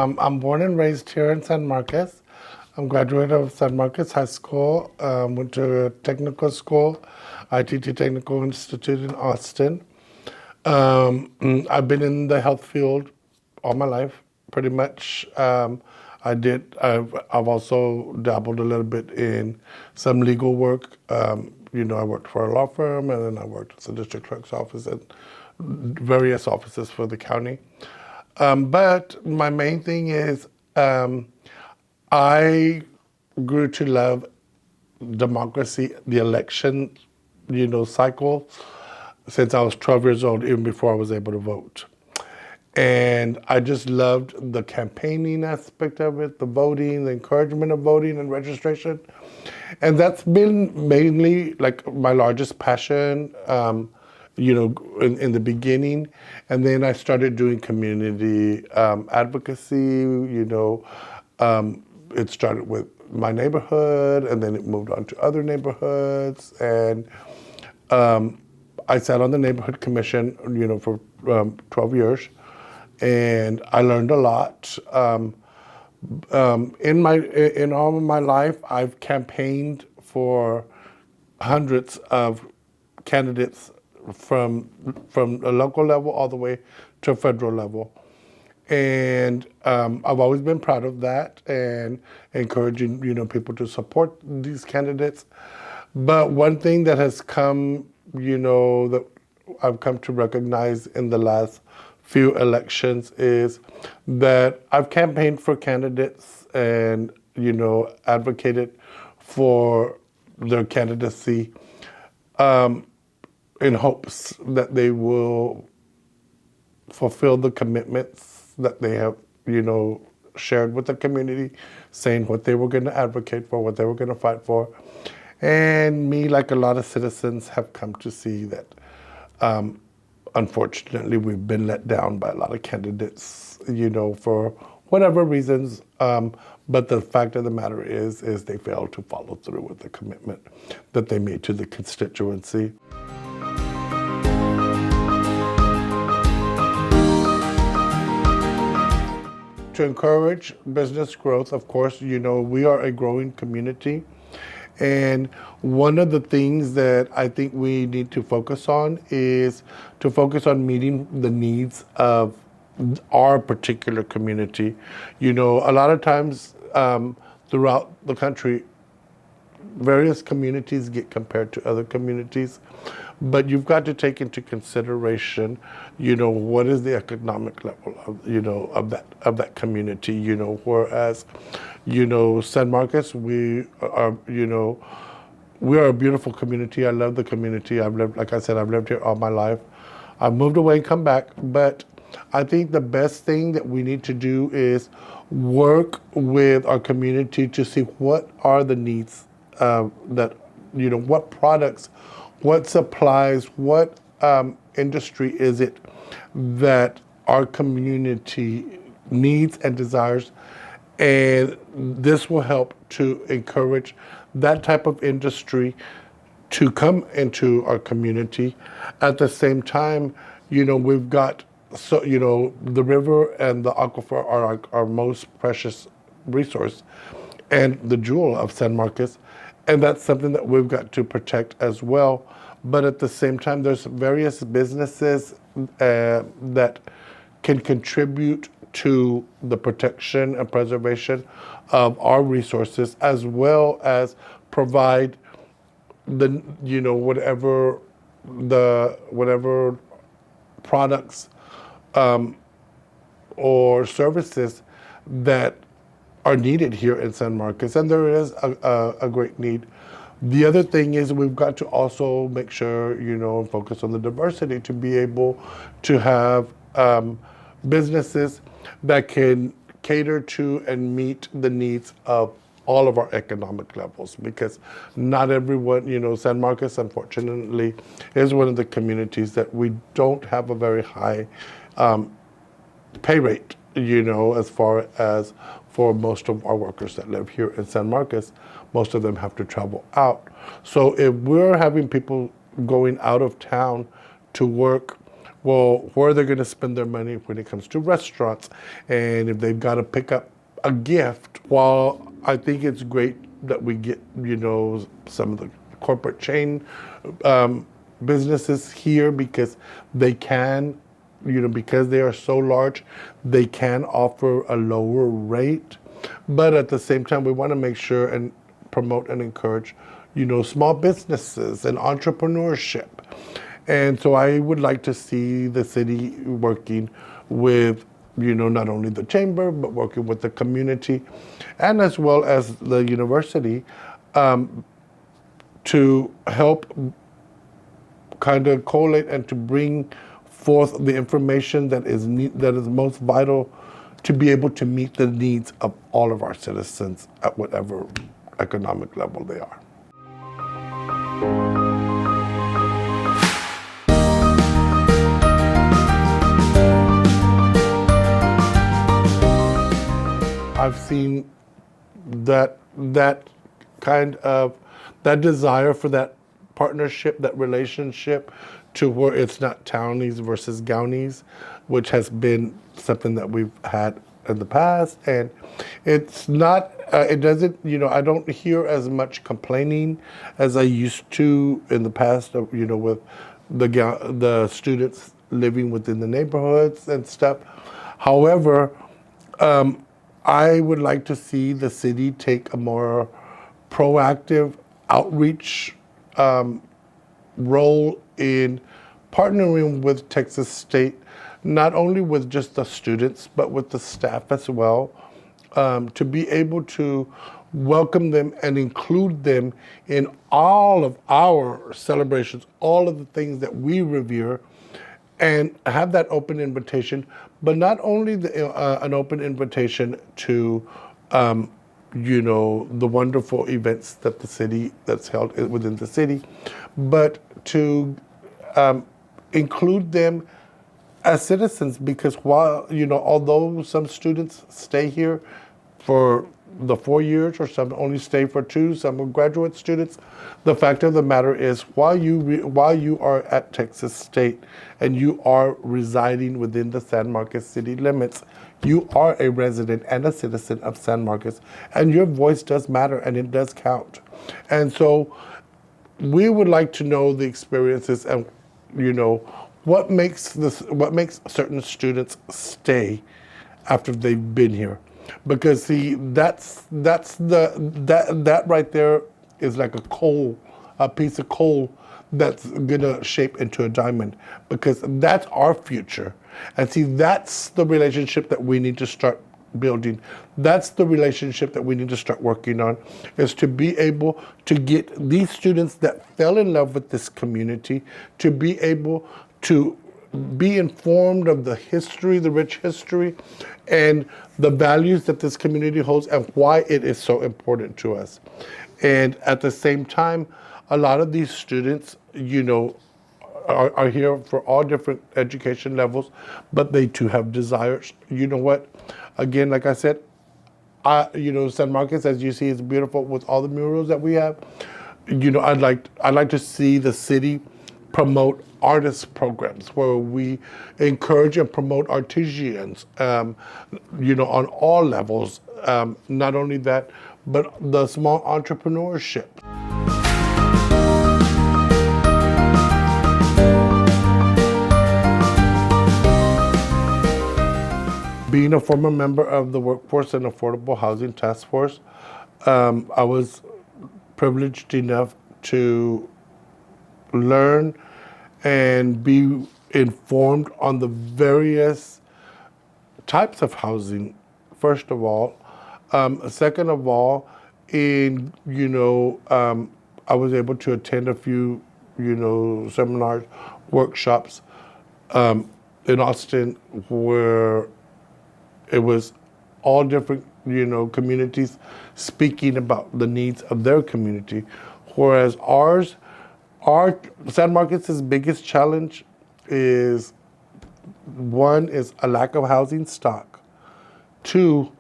I'm born and raised here in San Marcos. I'm graduate of San Marcos High School. Went to technical school, ITT Technical Institute in Austin. I've been in the health field all my life, pretty much. I've also dabbled a little bit in some legal work. I worked for a law firm, and then I worked as a district clerk's office and various offices for the county. But my main thing is I grew to love democracy, the election, cycle since I was 12 years old, even before I was able to vote. And I just loved the campaigning aspect of it, the voting, the encouragement of voting and registration. And that's been mainly like my largest passion, in the beginning. And then I started doing community advocacy, it started with my neighborhood, and then it moved on to other neighborhoods. And I sat on the neighborhood commission, for 12 years, and I learned a lot. In all of my life, I've campaigned for hundreds of candidates from a local level all the way to a federal level. And I've always been proud of that and encouraging, people to support these candidates. But one thing that has come, that I've come to recognize in the last few elections is that I've campaigned for candidates and, advocated for their candidacy in hopes that they will fulfill the commitments that they have, shared with the community, saying what they were going to advocate for, what they were going to fight for. And me, like a lot of citizens, have come to see that, unfortunately, we've been let down by a lot of candidates, for whatever reasons. But the fact of the matter is they failed to follow through with the commitment that they made to the constituency. To encourage business growth, of course, we are a growing community. And one of the things that I think we need to focus on is to focus on meeting the needs of our particular community. A lot of times throughout the country, various communities get compared to other communities, but you've got to take into consideration, what is the economic level of that community. Whereas, San Marcos, we are a beautiful community. I love the community. I've lived here all my life. I've moved away and come back, but I think the best thing that we need to do is work with our community to see what are the needs what products, what supplies, what industry is it that our community needs and desires. And this will help to encourage that type of industry to come into our community. At the same time, we've got, the river and the aquifer are our most precious resource and the jewel of San Marcos. And that's something that we've got to protect as well. But at the same time, there's various businesses that can contribute to the protection and preservation of our resources, as well as provide whatever products or services that are needed here in San Marcos, and there is a great need. The other thing is we've got to also make sure, and focus on the diversity to be able to have businesses that can cater to and meet the needs of all of our economic levels, because not everyone, San Marcos, unfortunately, is one of the communities that we don't have a very high pay rate, as far as for most of our workers that live here in San Marcos. Most of them have to travel out. So if we're having people going out of town to work well, where are they going to spend their money when it comes to restaurants? And if they've got to pick up a gift, while I think it's great that we get, some of the corporate chain businesses here because they can, because they are so large, they can offer a lower rate. But at the same time, we want to make sure and promote and encourage, small businesses and entrepreneurship. And so I would like to see the city working with, not only the chamber, but working with the community and as well as the university to help kind of collate and to bring forth the information that is most vital to be able to meet the needs of all of our citizens at whatever economic level they are. I've seen that kind of that desire for that partnership, that relationship, to where it's not townies versus gownies, which has been something that we've had in the past, and it's not. It doesn't. I don't hear as much complaining as I used to in the past. With the students living within the neighborhoods and stuff. However, I would like to see the city take a more proactive outreach role in partnering with Texas State, not only with just the students, but with the staff as well, to be able to welcome them and include them in all of our celebrations, all of the things that we revere, and have that open invitation, but not only an open invitation to, the wonderful events that's held within the city, but to include them as citizens, because while, although some students stay here for the 4 years, or some only stay for 2, some are graduate students, the fact of the matter is, while you are at Texas State and you are residing within the San Marcos city limits, you are a resident and a citizen of San Marcos, and your voice does matter and it does count. And so we would like to know the experiences and, what makes certain students stay after they've been here. Because see, that right there is like a piece of coal that's gonna shape into a diamond, because that's our future. And see, that's the relationship that we need to start building. That's the relationship that we need to start working on, is to be able to get these students that fell in love with this community to be able to be informed of the history, the rich history, and the values that this community holds and why it is so important to us. And at the same time, a lot of these students, are here for all different education levels, but they too have desires. You know what? Again, like I said, San Marcos, as you see, is beautiful with all the murals that we have. I'd like to see the city promote artist programs where we encourage and promote artisans, on all levels. Not only that, but the small entrepreneurship. Being a former member of the Workforce and Affordable Housing Task Force, I was privileged enough to learn and be informed on the various types of housing, first of all. Second of all, I was able to attend a few, seminars, workshops in Austin, where it was all different, communities speaking about the needs of their community. Whereas our San Marcos' biggest challenge is, one, is a lack of housing stock. 2,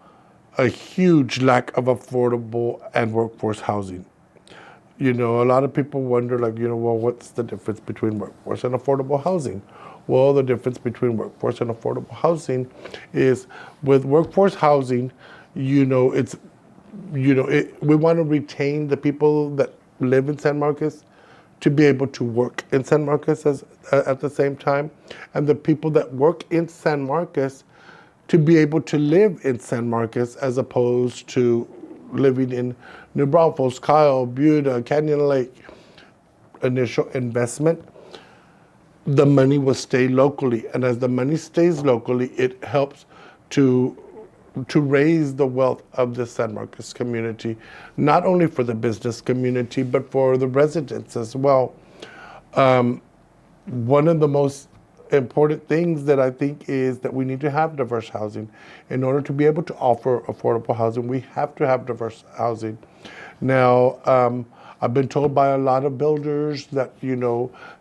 a huge lack of affordable and workforce housing. A lot of people wonder, well, what's the difference between workforce and affordable housing? Well, the difference between workforce and affordable housing is with workforce housing, it's we want to retain the people that live in San Marcos to be able to work in San Marcos at the same time, and the people that work in San Marcos to be able to live in San Marcos as opposed to living in New Braunfels, Kyle, Buda, Canyon Lake. Initial investment, the money will stay locally, and as the money stays locally, it helps to raise the wealth of the San Marcos community, not only for the business community but for the residents as well. One of the most important things that I think is that we need to have diverse housing. In order to be able to offer affordable housing, we have to have diverse housing. Now, I've been told by a lot of builders that,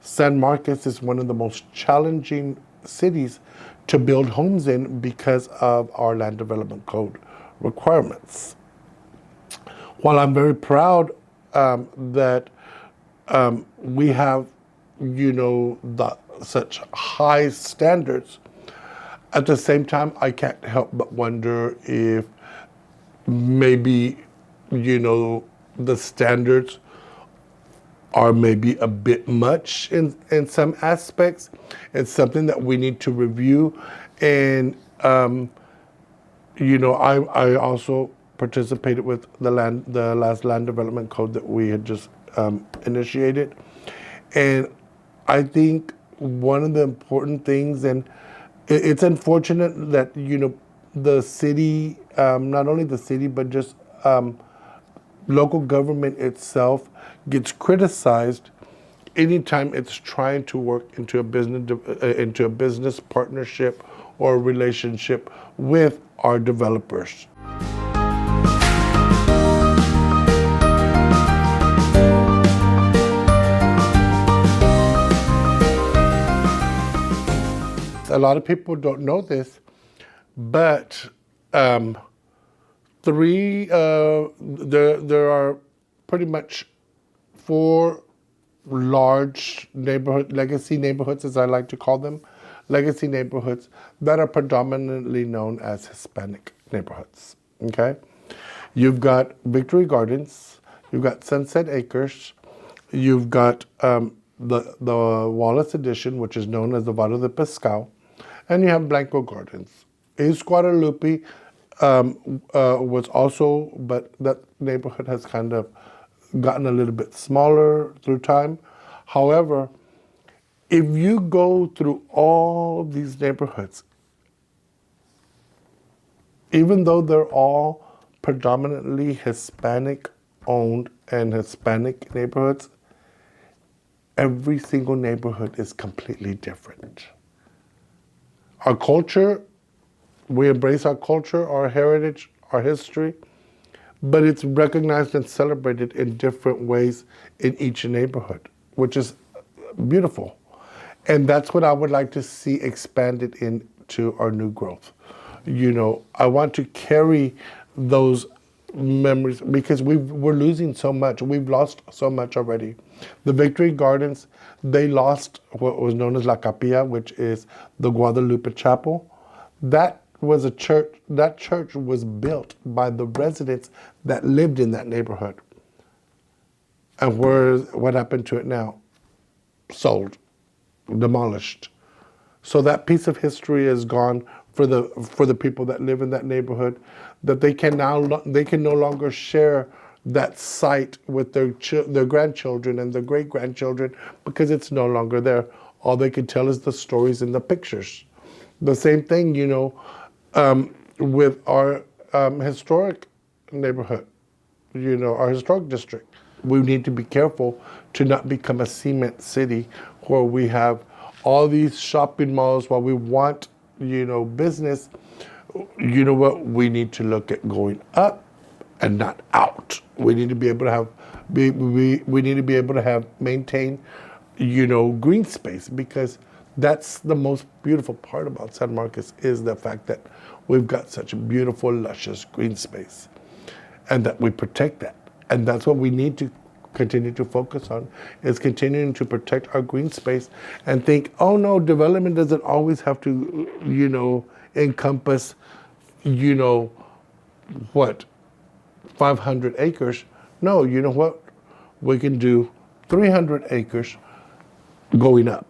San Marcos is one of the most challenging cities to build homes in because of our land development code requirements. While I'm very proud that we have, such high standards, at the same time, I can't help but wonder if maybe, the standards are maybe a bit much in some aspects. It's something that we need to review. And, I also participated with the last land development code that we had just initiated. And I think one of the important things, and it's unfortunate that, the city, not only the city, but just local government itself gets criticized anytime it's trying to work into a business partnership or relationship with our developers. A lot of people don't know this, but there are pretty much 4 large legacy neighborhoods, as I like to call them, legacy neighborhoods that are predominantly known as Hispanic neighborhoods. Okay, you've got Victory Gardens, you've got Sunset Acres, you've got the Wallace Edition, which is known as the Vado de Pescado, and you have Blanco Gardens. East Guadalupe was also, but that neighborhood has kind of gotten a little bit smaller through time. However, if you go through all these neighborhoods, even though they're all predominantly Hispanic owned and Hispanic neighborhoods, every single neighborhood is completely different. Our culture, we embrace our culture, our heritage, our history, but it's recognized and celebrated in different ways in each neighborhood, which is beautiful. And that's what I would like to see expanded into our new growth. I want to carry those memories because we're losing so much. We've lost so much already. The Victory Gardens, they lost what was known as La Capilla, which is the Guadalupe Chapel. That was a church. That church was built by the residents that lived in that neighborhood. And what happened to it now? Sold, demolished. So that piece of history is gone for the people that live in that neighborhood. That they can no longer share that site with their grandchildren and their great grandchildren because it's no longer there. All they can tell is the stories and the pictures. The same thing, with our historic neighborhood, our historic district. We need to be careful to not become a cement city where we have all these shopping malls while we want, business. You know what? We need to look at going up and not out. We need to be able to have, we need to be able to have, maintain, green space, because that's the most beautiful part about San Marcos is the fact that we've got such beautiful, luscious green space and that we protect that. And that's what we need to continue to focus on is continuing to protect our green space and think, oh no, development doesn't always have to, encompass, you know, what, 500 acres. No, you know what? We can do 300 acres going up.